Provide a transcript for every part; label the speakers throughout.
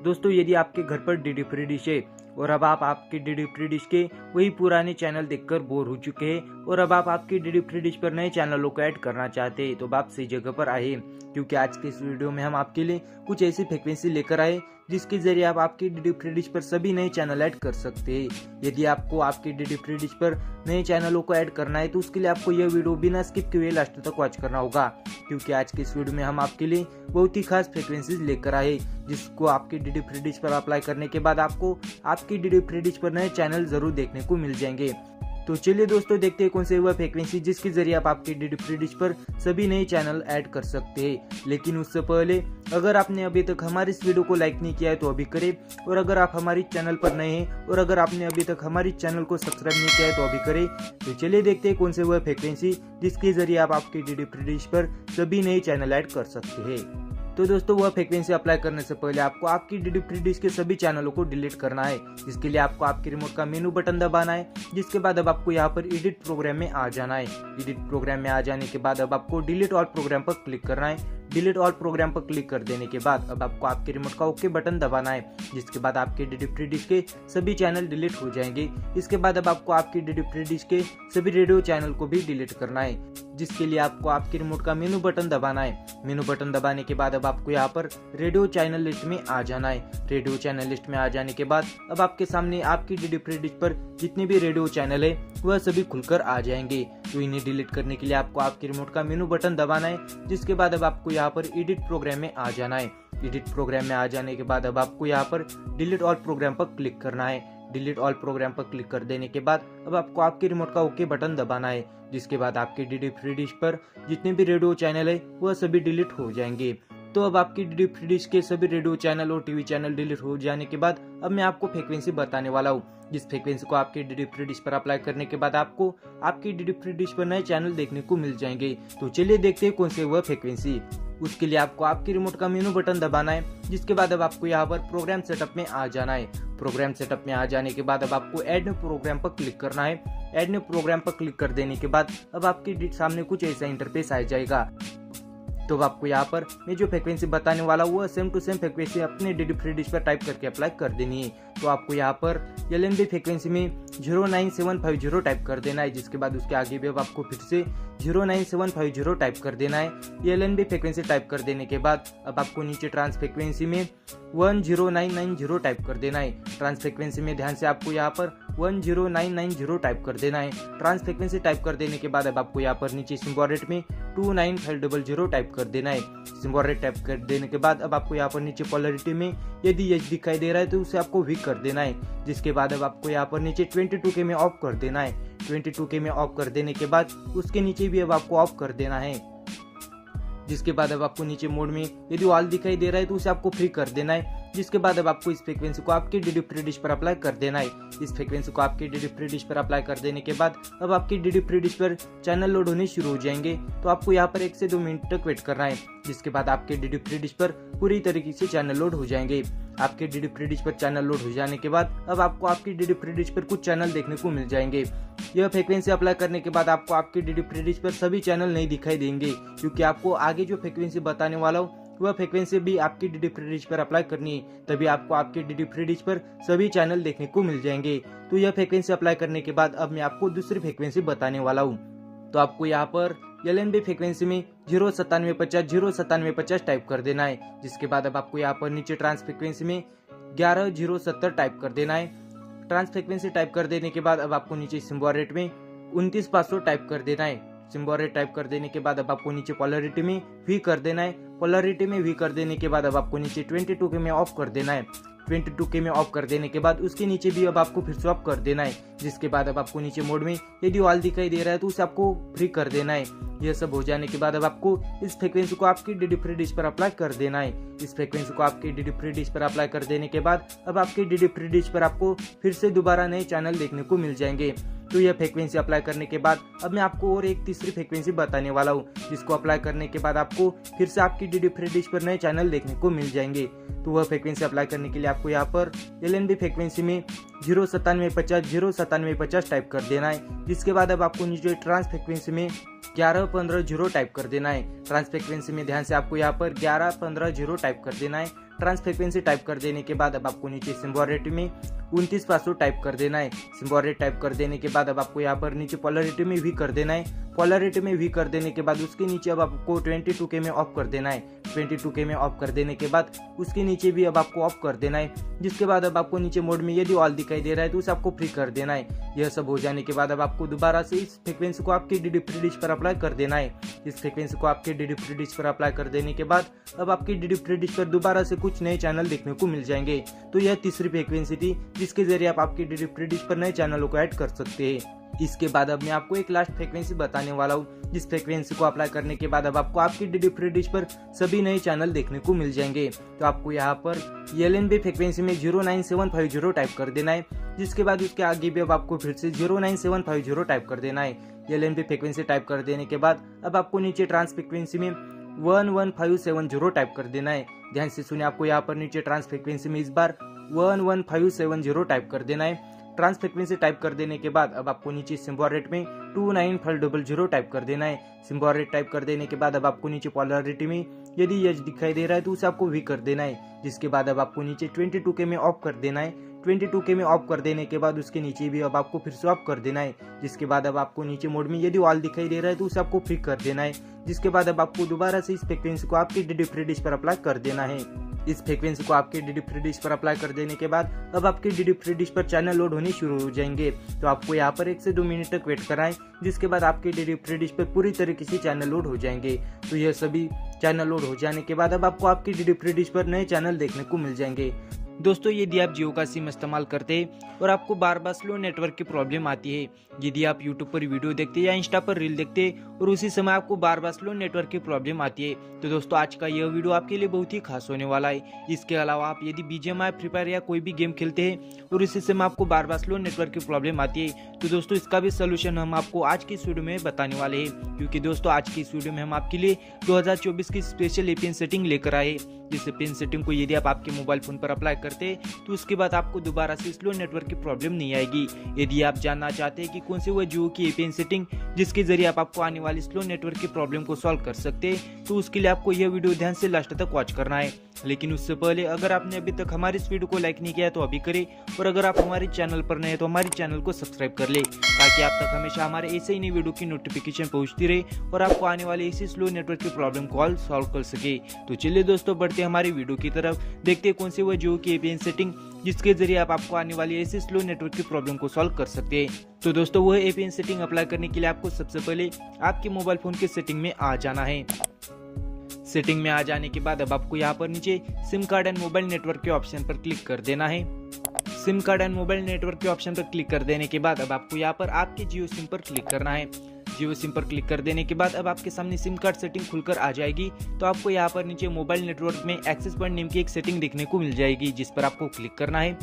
Speaker 1: दोस्तों यदि आपके घर पर डीडी फ्री डिश है और अब आप आपके डीडी फ्री डिश के वही पुराने चैनल देखकर बोर हो चुके हैं और अब आप आपके डीडी फ्री डिश पर नए चैनलों को ऐड करना चाहते हैं, तो आप सही जगह पर आए, क्योंकि आज के इस वीडियो में हम आपके लिए कुछ ऐसी फ्रीक्वेंसी लेकर आए जिसके जरिए आप आपके डीडी फ्री डिश पर सभी नए चैनल ऐड कर सकते हैं। यदि आपको आपके डीडी फ्री डिश पर नए चैनलों को ऐड करना है तो उसके लिए आपको यह वीडियो बिना स्किप किए लास्ट तक वॉच करना होगा, क्योंकि आज के इस वीडियो में हम आपके लिए बहुत ही खास फ्रीक्वेंसीज लेकर आए जिसको आपके डीडी फ्री डिश पर अप्लाई करने के बाद आपको आपकी डीडी फ्री डिश पर नए चैनल जरूर देखने को मिल जाएंगे। तो चलिए दोस्तों देखते हैं कौन से वह फ्रीक्वेंसी जिसके जरिए आप आपके डीडी फ्री डिश पर सभी नए चैनल ऐड कर सकते हैं। लेकिन उससे पहले अगर आपने अभी तक हमारी इस वीडियो को लाइक नहीं किया है तो अभी करें, और अगर आप हमारी चैनल पर नए हैं और अगर आपने अभी तक हमारी चैनल को सब्सक्राइब नहीं किया है तो अभी करें। तो चलिए देखते हैं कौन से वह फ्रीक्वेंसी जिसके जरिए आप आपके डीडी फ्री डिश पर सभी नए चैनल ऐड कर सकते हैं। तो दोस्तों वह फ्रीक्वेंसी अप्लाई करने से पहले आपको आपकी डीडी फ्री डिश के सभी चैनलों को डिलीट करना है। इसके लिए आपको आपके रिमोट का मेनू बटन दबाना है, जिसके बाद अब आपको यहाँ पर एडिट प्रोग्राम में आ जाना है। एडिट प्रोग्राम में आ जाने के बाद अब आपको डिलीट ऑल प्रोग्राम पर क्लिक करना है। डिलीट ऑल प्रोग्राम पर क्लिक कर देने के बाद अब आपको आपके रिमोट का ओके बटन दबाना है, जिसके बाद आपके डीडी फ्री डिश के सभी चैनल डिलीट हो जाएंगे। इसके बाद अब आपको आपकी डीडी फ्री डिश के सभी रेडियो चैनल को भी डिलीट करना है, जिसके लिए आपको आपके रिमोट का मेनू बटन दबाना है। मेनू बटन दबाने के बाद अब आपको यहाँ पर रेडियो चैनल लिस्ट में आ जाना है। रेडियो चैनल लिस्ट में आ जाने के बाद अब आपके सामने आपकी डीडी फ्री डिश पर जितने भी रेडियो चैनल है वह सभी खुलकर आ जाएंगे। तो इन्हें डिलीट करने के लिए आपको आपके रिमोट का मेनू बटन दबाना है, जिसके बाद अब आपको यहाँ पर एडिट प्रोग्राम में आ जाना है। एडिट प्रोग्राम में आ जाने के बाद अब आपको यहाँ पर डिलीट ऑल प्रोग्राम पर क्लिक करना है। डिलीट ऑल प्रोग्राम पर क्लिक कर देने के बाद अब आपको आपके रिमोट का ओके बटन दबाना है, जिसके बाद आपके डीडी फ्री डिश पर जितने भी रेडियो चैनल है वह सभी डिलीट हो जाएंगे। तो अब आपकी डीडी फ्री डिश के सभी रेडियो चैनल और टीवी चैनल डिलीट हो जाने के बाद अब मैं आपको फ्रीक्वेंसी बताने वाला हूँ, जिस फ्रीक्वेंसी को आपके डीडी फ्री डिश पर अप्लाई करने के बाद आपको आपकी डीडी फ्री डिश पर नए चैनल देखने को मिल जाएंगे। तो चलिए देखते हैं कौन से वह फ्रीक्वेंसी। उसके लिए आपको आपके रिमोट का मेनू बटन दबाना है, जिसके बाद अब आपको यहाँ पर प्रोग्राम सेटअप में आ जाना है। प्रोग्राम सेटअप में आ जाने के बाद अब आपको ऐड न्यू प्रोग्राम पर क्लिक करना है। ऐड न्यू प्रोग्राम पर क्लिक कर देने के बाद अब आपके सामने कुछ ऐसा इंटरफेस आ जाएगा। तो आपको यहाँ पर मैं जो फ्रीक्वेंसी बताने वाला हूँ सेम टू सेम फ्रीक्वेंसी अपने डीडी फ्री डिश पर टाइप करके अप्लाई कर देनी है। तो आपको यहाँ पर LNB फ्रीक्वेंसी में 09750 टाइप कर देना है, जिसके बाद उसके आगे भी अब आपको फिर से 09750 टाइप कर देना है। ये LNB फ्रीक्वेंसी टाइप कर देने के बाद अब आपको नीचे ट्रांस फ्रीक्वेंसी में 10990 टाइप कर देना है। ट्रांस फ्रीक्वेंसी में ध्यान से आपको यहाँ पर 10990 टाइप कर देना है। ट्रांस फ्रीक्वेंसी टाइप कर देने के बाद अब आपको यहाँ पर नीचे सिंबल रेट में 29500 टाइप कर देना है। सिंबल रेट टाइप कर देने के बाद अब आपको यहाँ पर नीचे पोलरिटी में यदि एच दिखाई दे रहा है तो उसे आपको वीक कर देना है, जिसके बाद अब आपको यहाँ पर नीचे 22K में ऑफ कर देना है। 22K में ऑफ कर देने के बाद उसके नीचे भी अब आपको ऑफ कर देना है, जिसके बाद अब आपको नीचे मोड में यदि ऑल दिखाई दे रहा है तो उसे आपको फ्री कर देना है। जिसके बाद अब आपको इस फ्रीक्वेंसी को आपके डीडी फ्री डिश पर अप्लाई कर देना है। इस फ्रीक्वेंसी को आपके डीडी फ्री डिश पर अप्लाई कर देने के बाद अब आपकी डीडी फ्री डिश पर चैनल लोड होने शुरू हो जाएंगे। तो आपको यहाँ पर 1 से 2 मिनट तक वेट करना है, जिसके बाद आपके डीडी फ्री डिश पर पूरी तरीके से चैनल लोड हो जाएंगे। आपके डीडी फ्री डिश पर चैनल लोड हो जाने के बाद अब आपको आपकी डीडी फ्री डिश पर कुछ चैनल देखने को मिल जाएंगे। यह फ्रीक्वेंसी अप्लाई करने के बाद आपको आपके डीडी फ्री डिश पर सभी चैनल नहीं दिखाई देंगे, क्योंकि आपको आगे जो फ्रीक्वेंसी बताने वाला हूँ वह फ्रीक्वेंसी भी आपकी डीडी फ्री डिश पर अप्लाई करनी है, तभी आपको आपके डीडी फ्री डिश पर सभी चैनल देखने को मिल जाएंगे। तो यह फ्रीक्वेंसी अप्लाई करने के बाद अब मैं आपको दूसरी फ्रीक्वेंसी बताने वाला हूँ। तो आपको यहाँ पर LNB फ्रीक्वेंसी में 09750 टाइप कर देना है, जिसके बाद अब आपको यहाँ पर नीचे ट्रांस फ्रीक्वेंसी में 11070 टाइप कर देना है। ट्रांस फ्रीक्वेंसी टाइप कर देने के बाद अब आपको नीचे सिंबल रेट में 29500 टाइप कर देना है। सिंबल रेट टाइप कर देने के बाद अब आपको नीचे पोलरिटी में वी कर देना है। पोलरिटी में वी कर देने के बाद अब आपको नीचे 22K में ऑफ कर देना है। 22K में ऑफ कर देने के बाद उसके नीचे भी अब आपको फिर से ऑफ कर देना है, जिसके बाद अब आपको नीचे मोड में यदि ऑल दिखाई दे रहा है तो उसे आपको फ्री कर देना है। यह सब हो जाने के बाद अब आपको इस फ्रीक्वेंसी को आपकी डीडी फ्री डिश पर अप्लाई कर देना है। इस फ्रीक्वेंसी को आपकी डीडी फ्री डिश पर अप्लाई कर देने के बाद अब आपकी डीडी फ्री डिश पर आपको फिर से दोबारा नए चैनल देखने को मिल जाएंगे। तो यह फ्रीक्वेंसी अप्लाई करने के बाद अब मैं आपको और एक तीसरी फ्रीक्वेंसी बताने वाला हूँ, जिसको अप्लाई करने के बाद आपको फिर से आपकी डीडी फ्री डिश पर नए चैनल देखने को मिल जाएंगे। तो वह फ्रीक्वेंसी अप्लाई करने के लिए आपको यहाँ पर LNB फ्रीक्वेंसी में 09750 टाइप कर देना है, जिसके बाद अब आपको नीचे ट्रांस फ्रीक्वेंसी में 11150 टाइप कर देना है। ट्रांस फ्रीक्वेंसी में ध्यान से आपको यहाँ पर 11150 टाइप कर देना है। ट्रांस फ्रीक्वेंसी टाइप कर देने के बाद अब आपको नीचे सिम्बॉल रेट में 29 पासवर्ड टाइप कर देना है। सिम्बॉल रेट टाइप कर देने के बाद अब आपको यहाँ पर नीचे पोलरिटी में भी कर देना है। पोलरिटी में भी कर देने के बाद उसके नीचे अब आपको 22K में ऑफ कर देना है। 22K में ऑफ कर देने के बाद उसके नीचे भी अब आपको ऑफ कर देना है। जिसके बाद अब आपको नीचे मोड में यदि ऑल दिखाई दे रहा है तो उसे आपको फ्री कर देना है। यह सब हो जाने के बाद अब आपको दोबारा से इस फ्रीक्वेंसी को आपके डीडी फ्री डिश पर अप्लाई कर देना है। इस फ्रीक्वेंसी को आपके डीडी फ्री डिश पर अप्लाई कर देने के बाद अब आपकी डीडी फ्री डिश पर दोबारा से कुछ नए चैनल देखने को मिल जाएंगे। तो यह तीसरी फ्रीक्वेंसी थी जिसके जरिए आप आपकी डीडी फ्री डिश पर नए चैनलों को ऐड कर सकते हैं। इसके बाद अब मैं आपको एक लास्ट फ्रीक्वेंसी बताने वाला हूँ, जिस फ्रीक्वेंसी को अप्लाई करने के बाद अब आपको आपकी डीडी फ्री डिश पर सभी नए चैनल देखने को मिल जाएंगे। तो आपको यहाँ पर LNB फ्रीक्वेंसी में 09750 टाइप कर देना है। जिसके बाद उसके आगे भी अब आपको फिर से 09750 टाइप कर देना है। LNB फ्रीक्वेंसी टाइप कर देने के बाद अब आपको नीचे ट्रांस फ्रीक्वेंसी में 11570 टाइप कर देना है। ध्यान से सुनिए, आपको यहाँ पर नीचे ट्रांस फ्रीक्वेंसी में इस बार 11570 टाइप कर देना है। ट्रांस फ्रीक्वेंसी टाइप कर देने के बाद अब आपको नीचे सिम्बॉल रेट में 29500 टाइप कर देना है। सिम्बॉल रेट टाइप कर देने के बाद अब आपको नीचे पोलरिटी में यदि एच दिखाई दे रहा है तो उसे आपको वी कर देना है। जिसके बाद अब आपको नीचे 22K में ऑफ कर देना है। 22K में ऑफ कर देने के बाद उसके नीचे भी अब आपको फिर से ऑफ कर देना है। जिसके बाद अब आपको नीचे मोड में यदि ऑल दिखाई दे रहा है तो उसे आपको फ्री कर देना है। जिसके बाद अब आपको दोबारा से इस फ्रीक्वेंसी को आपकी डीडी फ्री डिश पर अप्लाई कर देना है। इस फ्रीक्वेंसी को आपके डीडी फ्री डिश पर अप्लाई कर देने के बाद अब आपके डीडी फ्री डिश पर चैनल लोड होने शुरू हो जाएंगे। तो आपको यहाँ पर 1 से 2 मिनट तक वेट कराएं। जिसके बाद आपके डीडी फ्री डिश पर पूरी तरीके से चैनल लोड हो जाएंगे। तो यह सभी चैनल लोड हो जाने के बाद अब आपको आपकी डीडी फ्री डिश पर नए चैनल देखने को मिल जाएंगे। दोस्तों, यदि आप जियो का सिम इस्तेमाल करते हैं और आपको बार बार स्लो नेटवर्क की प्रॉब्लम आती है, यदि आप यूट्यूब पर वीडियो देखते हैं या इंस्टा पर रील देखते हैं और उसी समय आपको बार बार स्लो नेटवर्क की प्रॉब्लम आती है, तो दोस्तों आज का यह वीडियो आपके लिए बहुत ही खास होने वाला है। इसके अलावा आप यदि BGMI, फ्री फायर या कोई भी गेम खेलते हैं और उसी समय आपको बार बार स्लो नेटवर्क की प्रॉब्लम आती है, तो दोस्तों इसका भी सोल्यूशन हम आपको आज की इस वीडियो में बताने वाले हैं। क्योंकि दोस्तों आज की इस वीडियो में हम आपके लिए 2024 की स्पेशल APN सेटिंग लेकर आए। जिस APN सेटिंग को यदि आप आपके मोबाइल फोन पर अप्लाई करते हैं तो उसके बाद आपको दोबारा से स्लो नेटवर्क की प्रॉब्लम नहीं आएगी। यदि आप जानना चाहते हैं कि कौन सी वह जियो की APN सेटिंग जिसके जरिए आप आपको आने वाली स्लो नेटवर्क की प्रॉब्लम को सॉल्व कर सकते हैं, तो उसके लिए आपको यह वीडियो ध्यान से लास्ट तक वॉच करना है। लेकिन उससे पहले अगर आपने अभी तक हमारे इस वीडियो को लाइक नहीं किया तो अभी करें, और अगर आप हमारे चैनल पर नए हैं तो हमारे चैनल को सब्सक्राइब कर ले, ताकि आप तक हमेशा हमारे ऐसे ही नई वीडियो की नोटिफिकेशन पहुंचती रहे और आपको आने वाले ऐसी स्लो नेटवर्क की प्रॉब्लम को सॉल्व कर सके। तो चलिए दोस्तों, बढ़ते हमारी वीडियो की तरफ, देखते हैं कौन सी वह जियो की APN सेटिंग जिसके जरिए आप आपको आने वाली ऐसी स्लो नेटवर्क की प्रॉब्लम को सॉल्व कर सकते हैं। तो दोस्तों, वह APN सेटिंग अप्लाई करने के लिए आपको सबसे पहले आपके मोबाइल फोन के सेटिंग में आ जाना है। सेटिंग में आ जाने के बाद अब आपको यहाँ पर नीचे SIM card and mobile network के ऑप्शन पर क्लिक कर देना है। SIM card and mobile network के ऑप्शन पर क्लिक कर देने के बाद अब आपको यहाँ पर आपके जियो सिम पर क्लिक करना है। जियो सिम पर क्लिक कर देने के बाद अब आपके सामने सिम कार्ड सेटिंग खुलकर आ जाएगी। तो आपको यहाँ पर नीचे मोबाइल नेटवर्क में एक्सेस पॉइंट नेम की एक सेटिंग देखने को मिल जाएगी, जिस पर आपको क्लिक करना है।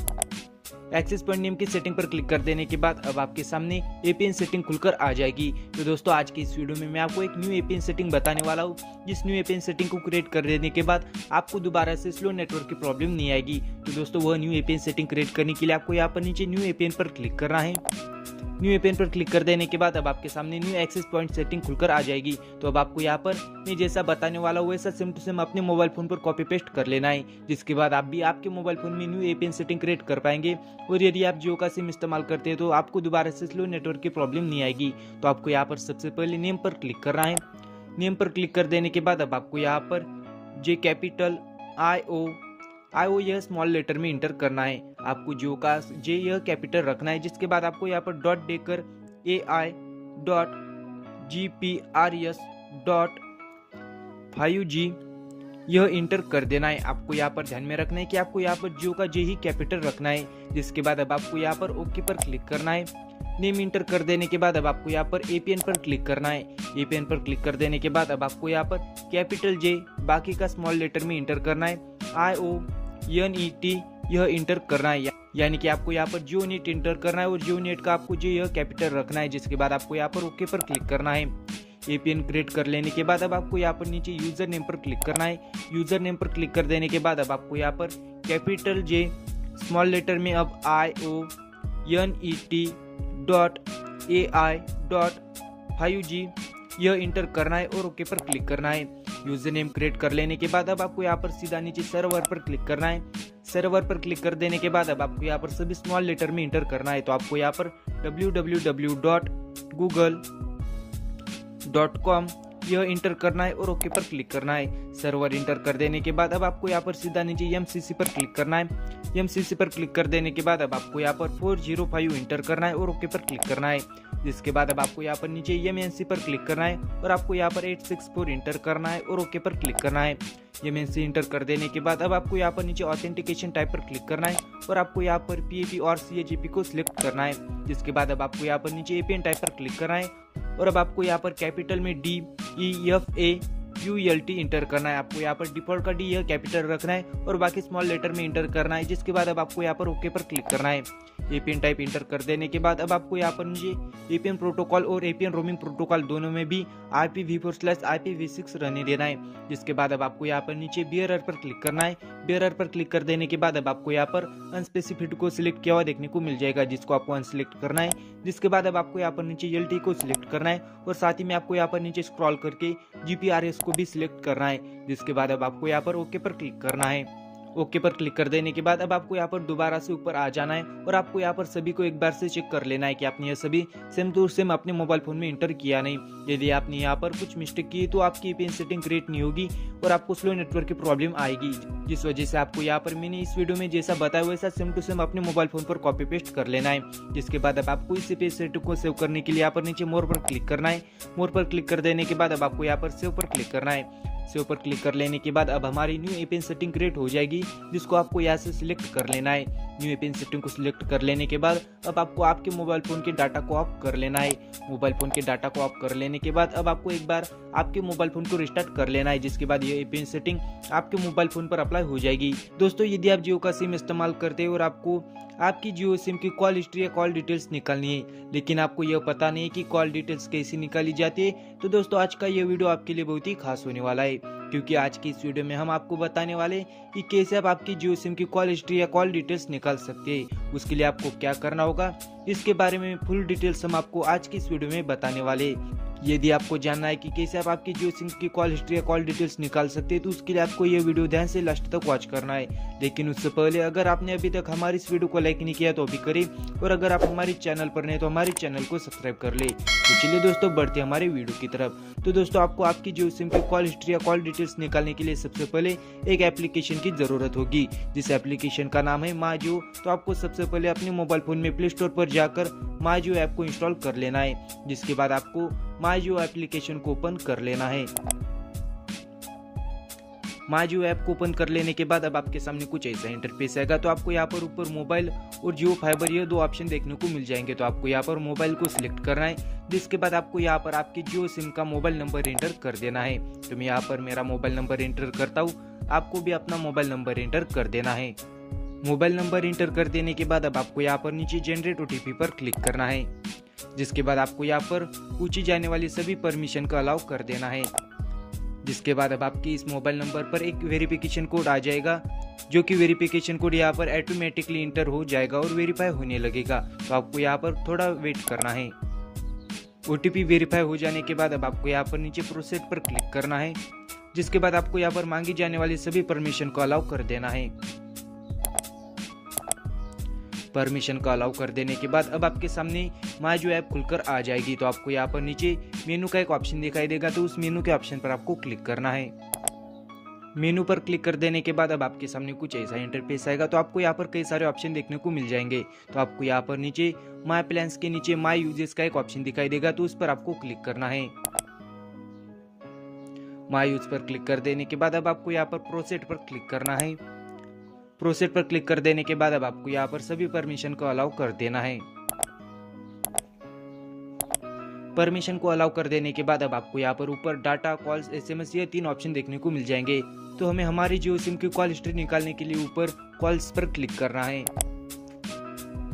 Speaker 1: एक्सेस पॉइंट नेम की सेटिंग पर क्लिक कर देने के बाद अब आपके सामने APN सेटिंग खुलकर आ जाएगी। तो दोस्तों आज की इस वीडियो में मैं आपको एक न्यू APN सेटिंग बताने वाला हूँ, जिस न्यू APN सेटिंग को क्रिएट कर देने के बाद आपको दोबारा से स्लो नेटवर्क की प्रॉब्लम नहीं आएगी। तो दोस्तों वह न्यू APN सेटिंग क्रिएट करने के लिए आपको यहाँ पर नीचे न्यू APN पर क्लिक करना है। न्यू APN पर क्लिक कर देने के बाद अब आपके सामने न्यू एक्सेस पॉइंट सेटिंग खुलकर आ जाएगी। तो अब आपको यहाँ पर मैं जैसा बताने वाला हूँ वैसा सेम टू सेम अपने मोबाइल फोन पर कॉपी पेस्ट कर लेना है, जिसके बाद आप भी आपके मोबाइल फोन में न्यू APN सेटिंग क्रिएट कर पाएंगे। और यदि आप जियो का सिम इस्तेमाल करते हैं तो आपको दोबारा से स्लो नेटवर्क की प्रॉब्लम नहीं आएगी। तो आपको यहाँ पर सबसे पहले नेम पर क्लिक करना है। नेम पर क्लिक कर देने के बाद अब आपको यहाँ पर J कैपिटल IO यह स्मॉल लेटर में इंटर करना है। आपको जियो का J यह कैपिटल रखना है। जिसके बाद आपको यहाँ पर डॉट देकर AI.GPRS.5G यह इंटर कर देना है। आपको यहाँ पर ध्यान में रखना है कि आपको यहाँ पर जियो का J ही कैपिटल रखना है। जिसके बाद अब आपको यहाँ पर ओके पर क्लिक करना है। नेम इंटर कर देने के बाद अब आपको यहाँ पर APN पर क्लिक करना है। APN पर क्लिक कर देने के बाद अब आपको यहाँ पर कैपिटल J बाकी का स्मॉल लेटर में इंटर करना है। IONET यह इंटर करना है, यानी कि आपको यहाँ पर जियो नेट इंटर करना है और जियो नेट का आपको जो यह कैपिटल रखना है। जिसके बाद आपको यहाँ पर ओके पर क्लिक करना है। APN क्रिएट कर लेने के बाद अब आपको यहाँ पर नीचे यूजर नेम पर क्लिक करना है। यूजर नेम पर क्लिक कर देने के बाद अब आपको यहाँ पर कैपिटल J स्मॉल लेटर में अब IONET.AI.5G यह इंटर करना है और ओके पर क्लिक करना है। यूजर नेम क्रिएट कर लेने के बाद अब आपको यहाँ पर सीधा नीचे सर्वर पर क्लिक करना है। सर्वर पर क्लिक कर देने के बाद अब आपको यहाँ पर सभी स्मॉल लेटर में इंटर करना है। तो आपको यहाँ पर www.google.com यह इंटर करना है और ओके पर क्लिक करना है। सर्वर इंटर कर देने के बाद अब आपको यहाँ पर सीधा नीचे MCC पर क्लिक करना है। MCC पर क्लिक कर देने के बाद अब आपको यहाँ पर 405 इंटर करना है और ओके पर क्लिक करना है। जिसके बाद अब आपको यहाँ पर नीचे MNC पर क्लिक करना है और आपको यहाँ पर 864 इंटर करना है और ओके पर क्लिक करना है। MNC इंटर कर देने के बाद अब आपको यहाँ पर नीचे ऑथेंटिकेशन टाइप पर क्लिक करना है और आपको यहाँ पर PAP और CHAP को सिलेक्ट करना है। जिसके बाद अब आपको यहाँ पर नीचे APN टाइप पर क्लिक करना है और अब आपको यहाँ पर कैपिटल में DEFAULT इंटर करना है। आपको यहाँ पर डिफॉल्ट का D यह कैपिटल रखना है और बाकी स्मॉल लेटर में इंटर करना है। जिसके बाद अब आपको यहाँ पर ओके पर क्लिक करना है। APN टाइप इंटर कर देने के बाद अब आपको यहाँ पर नीचे APN प्रोटोकॉल और APN रोमिंग प्रोटोकॉल दोनों में भी IPv4/IPv6 रहने देना है। जिसके बाद अब आपको यहाँ पर नीचे बियरर पर क्लिक करना है। बियरर पर क्लिक कर देने के बाद अब आपको यहाँ पर अनस्पेसिफाइड को सिलेक्ट किया हुआ देखने को मिल जाएगा, जिसको आपको अनसिलेक्ट करना है। जिसके बाद अब आपको यहाँ पर नीचे LT को सिलेक्ट करना है और साथ ही में आपको यहाँ पर नीचे स्क्रॉल करके GPRS को भी सिलेक्ट करना है। जिसके बाद अब आपको यहाँ पर ओके पर क्लिक करना है। ओके पर क्लिक कर देने के बाद अब आपको यहाँ पर दोबारा से ऊपर आ जाना है और आपको यहाँ पर सभी को एक बार से चेक कर लेना है कि आपने यह सभी सेम टू सेम अपने मोबाइल फोन में इंटर किया नहीं। यदि आपने यहाँ पर कुछ मिस्टेक की तो आपकी APN सेटिंग क्रिएट नहीं होगी और आपको स्लो नेटवर्क की प्रॉब्लम आएगी, जिस वजह से आपको यहाँ पर मैंने इस वीडियो में जैसा बताया वैसा सेम टू सेम अपने मोबाइल फोन पर कॉपी पेस्ट कर लेना है। जिसके बाद अब आपको इस APN सेटिंग को सेव करने के लिए यहाँ पर नीचे मोर पर क्लिक करना है। मोर पर क्लिक कर देने के बाद अब आपको यहाँ पर सेव पर क्लिक करना है। सेव पर क्लिक कर लेने के बाद अब हमारी न्यू APN सेटिंग क्रिएट हो जाएगी, जिसको आपको यहाँ से सिलेक्ट कर लेना है। न्यू APN सेटिंग को सिलेक्ट कर लेने के बाद अब आपको आपके मोबाइल फोन के डाटा को ऑफ कर लेना है। मोबाइल फोन के डाटा को ऑफ कर लेने के बाद अब आपको एक बार आपके मोबाइल फोन को रिस्टार्ट कर लेना है। जिसके बाद ये APN सेटिंग आपके मोबाइल फोन पर अप्लाई हो जाएगी। दोस्तों, यदि आप जियो का सिम इस्तेमाल करते हैं और आपको आपकी जियो सिम की कॉल हिस्ट्री या कॉल डिटेल्स निकालनी है, लेकिन आपको यह पता नहीं है कि कॉल डिटेल्स कैसे निकाली जाती है, तो दोस्तों आज का यह वीडियो आपके लिए बहुत ही खास होने वाला है, क्योंकि आज की इस वीडियो में हम आपको बताने वाले कि कैसे आप आपकी जियो सिम की कॉल हिस्ट्री या कॉल डिटेल्स निकाल सकते हैं। उसके लिए आपको क्या करना होगा, इसके बारे में फुल डिटेल्स हम आपको आज की इस वीडियो में बताने वाले। यदि आपको जानना है कि कैसे आप आपकी जियो सिम की कॉल हिस्ट्री या कॉल डिटेल्स निकाल सकते हैं, तो उसके लिए आपको ये वीडियो ध्यान से लास्ट तक वॉच करना है। लेकिन उससे पहले अगर आपने अभी तक हमारी इस वीडियो को लाइक नहीं किया तो अभी करें, और अगर आप हमारे चैनल पर नए तो हमारे चैनल को सब्सक्राइब कर ले। तो चलिए दोस्तों, बढ़ते हमारे वीडियो की तरफ। तो दोस्तों, आपको आपकी जियो सिम की कॉल हिस्ट्री या कॉल डिटेल्स निकालने के लिए सबसे पहले एक एप्लीकेशन की जरूरत होगी, जिस एप्लीकेशन का नाम है माय जियो। तो आपको सबसे पहले अपने मोबाइल फोन में प्ले स्टोर पर जाकर माय जियो ऐप को इंस्टॉल कर लेना है। जिसके बाद आपको माय जियो एप्लीकेशन को ओपन कर लेना है। माय जियो ऐप को ओपन कर लेने के बाद अब आपके सामने कुछ ऐसा इंटरफेस आएगा। तो आपको यहाँ पर ऊपर मोबाइल और जियो फाइबर ये दो ऑप्शन देखने को मिल जाएंगे। तो आपको यहाँ पर मोबाइल को सिलेक्ट करना है। जिसके बाद आपको यहाँ पर आपकी जियो सिम का मोबाइल नंबर एंटर कर देना है। तो मैं यहाँ पर मेरा मोबाइल नंबर एंटर करता हूँ, आपको भी अपना मोबाइल नंबर एंटर कर देना है। मोबाइल नंबर एंटर कर देने के बाद अब आपको यहाँ पर नीचे जनरेट OTP पर क्लिक करना है। जिसके बाद आपको यहाँ पर पूछी जाने वाली सभी परमिशन का अलाउ कर देना है। जिसके बाद अब आपकी इस मोबाइल नंबर पर एक वेरिफिकेशन कोड आ जाएगा, जो कि वेरिफिकेशन कोड यहाँ पर ऑटोमेटिकली इंटर हो जाएगा और वेरीफाई होने लगेगा। तो आपको यहाँ पर थोड़ा वेट करना है। OTP वेरीफाई हो जाने के बाद अब आपको यहाँ पर नीचे प्रोसीड पर क्लिक करना है। जिसके बाद आपको यहाँ पर मांगी जाने वाली सभी परमिशन को अलाउ कर देना है। परमिशन का अलाउ कर देने के बाद अब आपके सामने माय जियो ऐप खुलकर आ जाएगी। तो आपको यहाँ पर नीचे मेनू का एक ऑप्शन दिखाई देगा, तो उस मेनू के ऑप्शन पर आपको क्लिक करना है। मेनू पर क्लिक कर देने के बाद अब आपके सामने कुछ ऐसा इंटरफेस आएगा। तो आपको यहाँ पर कई सारे ऑप्शन देखने को मिल जाएंगे। तो आपको यहाँ पर नीचे माय प्लान्स के नीचे माय यूजेस का एक ऑप्शन दिखाई देगा, तो उस पर आपको क्लिक करना है। माय यूज पर क्लिक कर देने के बाद अब आपको यहाँ पर प्रोसीड पर क्लिक करना है। प्रोसीड पर क्लिक कर देने के बाद अब आपको यहाँ पर सभी परमिशन को अलाउ कर देना है। परमिशन को अलाउ कर देने के बाद अब आपको यहाँ पर ऊपर डाटा, कॉल्स, SMS ये 3 ऑप्शन देखने को मिल जाएंगे। तो हमें हमारी जियो सिम की कॉल हिस्ट्री निकालने के लिए ऊपर कॉल्स पर क्लिक करना है।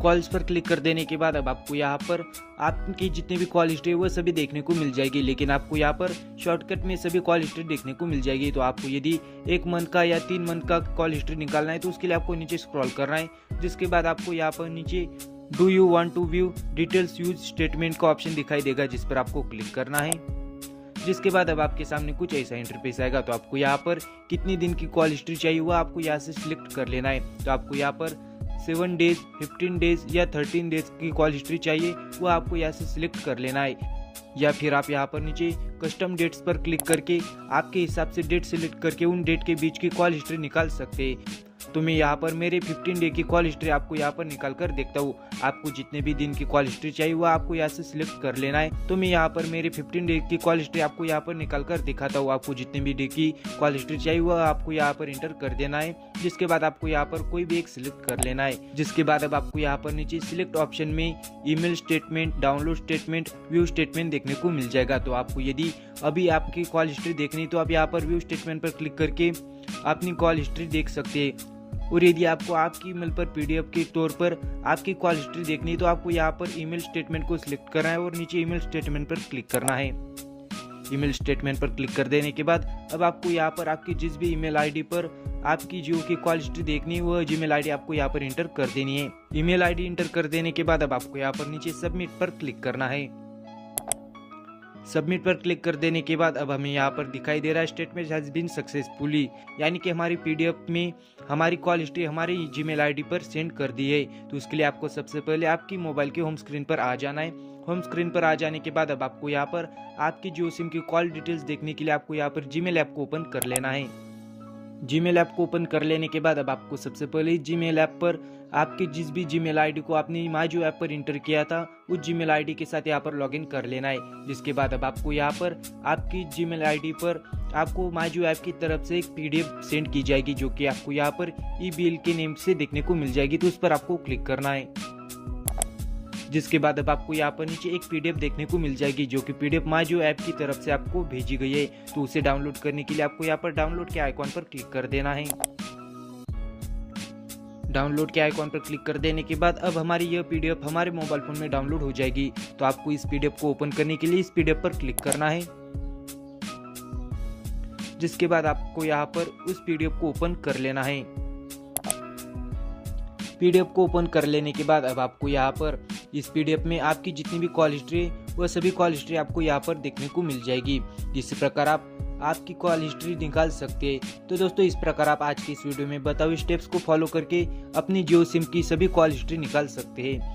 Speaker 1: कॉल्स पर क्लिक कर देने के बाद अब आपको यहाँ पर आपकी जितनी भी कॉल हिस्ट्री है वो सभी देखने को मिल जाएगी, लेकिन आपको यहाँ पर शॉर्टकट में सभी कॉल हिस्ट्री देखने को मिल जाएगी। तो आपको यदि 1 मंथ का या 3 मंथ का कॉल हिस्ट्री निकालना है तो उसके लिए आपको नीचे स्क्रॉल करना है। जिसके बाद आपको यहाँ पर नीचे do you want to view details use statement का ऑप्शन दिखाई देगा, जिस पर आपको क्लिक करना है। जिसके बाद अब आपके सामने कुछ ऐसा इंटरफेस आएगा। तो आपको यहाँ पर कितनी दिन की कॉल हिस्ट्री चाहिए वो आपको यहाँ से सिलेक्ट कर लेना है। तो आपको यहाँ पर 7 डेज, 15 डेज या 13 डेज की कॉल हिस्ट्री चाहिए वो आपको यहाँ से सिलेक्ट कर लेना है। या फिर आप यहाँ पर नीचे कस्टम डेट्स पर क्लिक करके आपके हिसाब से डेट सिलेक्ट करके उन डेट के बीच की कॉल हिस्ट्री निकाल सकते हैं। तो मैं यहाँ पर मेरे 15 डे की कॉल हिस्ट्री आपको यहाँ पर निकाल कर देखता हूँ। आपको जितने भी दिन की कॉल हिस्ट्री चाहिए वो आपको यहाँ से सिलेक्ट कर लेना है। तो मैं यहाँ पर मेरे 15 डे की कॉल हिस्ट्री आपको यहाँ पर निकाल कर दिखाता हूँ। आपको जितने भी डे की कॉल हिस्ट्री चाहिए वो आपको यहाँ पर इंटर कर देना है। जिसके बाद आपको यहाँ पर कोई भी एक सिलेक्ट कर लेना है। जिसके बाद अब आपको यहाँ पर नीचे सिलेक्ट ऑप्शन में email statement, download statement, view statement देखने को मिल जाएगा। तो आपको यदि अभी आपकी कॉल हिस्ट्री देखनी तो आप यहाँ पर व्यू स्टेटमेंट पर क्लिक करके अपनी कॉल हिस्ट्री देख सकते हैं। और यदि आपको आपकी ईमेल पर पीडीएफ के तौर पर आपकी कॉल हिस्ट्री देखनी है तो आपको यहाँ पर ईमेल स्टेटमेंट को सिलेक्ट करना है और नीचे ईमेल स्टेटमेंट पर क्लिक करना है। ईमेल स्टेटमेंट पर क्लिक कर देने के बाद अब आपको यहाँ पर आपकी जिस भी ईमेल आईडी पर आपकी जियो की कॉल हिस्ट्री देखनी है वह जीमेल आईडी आपको यहाँ पर इंटर कर देनी है। ईमेल आईडी इंटर कर देने के बाद अब आपको यहाँ पर नीचे सबमिट पर क्लिक करना है। सबमिट पर क्लिक कर देने के बाद अब हमें यहाँ पर दिखाई दे रहा है स्टेटमेंट हैज बीन सक्सेसफुली, यानी कि हमारी पीडीएफ में हमारी कॉल हिस्ट्री हमारी जीमेल आईडी पर सेंड कर दी है। तो उसके लिए आपको सबसे पहले आपकी मोबाइल के होम स्क्रीन पर आ जाना है। होम स्क्रीन पर आ जाने के बाद अब आपको यहाँ पर आपकी जियो सिम की कॉल डिटेल्स देखने के लिए आपको यहाँ पर जीमेल ऐप को ओपन कर लेना है। जीमेल ऐप को ओपन कर लेने के बाद अब आपको सबसे पहले जीमेल ऐप पर आपकी जिस भी जीमेल आईडी को आपने माई जियो ऐप पर इंटर किया था उस जीमेल आईडी के साथ यहाँ पर लॉगिन कर लेना है। जिसके बाद अब आपको यहाँ पर आपकी जीमेल आईडी पर आपको माई जियो ऐप की तरफ से एक पीडीएफ सेंड की जाएगी जो कि आपको यहाँ पर ईबीएल के नेम से देखने को मिल जाएगी। तो उस पर आपको क्लिक करना है। जिसके बाद अब आपको यहाँ पर नीचे एक पीडीएफ देखने को मिल जाएगी जो कि पीडीएफ माई जियो ऐप की तरफ से आपको भेजी गई है। तो उसे डाउनलोड करने के लिए आपको यहाँ पर डाउनलोड के आइकॉन पर क्लिक कर देना है। डाउनलोड के आइकॉन पर क्लिक कर देने के बाद अब हमारी यह पीडीएफ हमारे मोबाइल फोन में डाउनलोड हो जाएगी। तो आपको इस पीडीएफ को ओपन करने के लिए इस पीडीएफ पर क्लिक करना है। जिसके बाद आपको यहाँ पर उस पीडीएफ को ओपन कर लेना है। पीडीएफ को ओपन कर लेने के बाद अब आपको यहाँ पर इस पीडीएफ में आपकी जितनी भी कॉल हिस्ट्री वह सभी कॉल हिस्ट्री आपको यहाँ पर देखने को मिल जाएगी। इस प्रकार आप आपकी कॉल हिस्ट्री निकाल सकते हैं। तो दोस्तों इस प्रकार आप आज की इस वीडियो में बताए हुए स्टेप्स को फॉलो करके अपनी जियो सिम की सभी कॉल हिस्ट्री निकाल सकते हैं।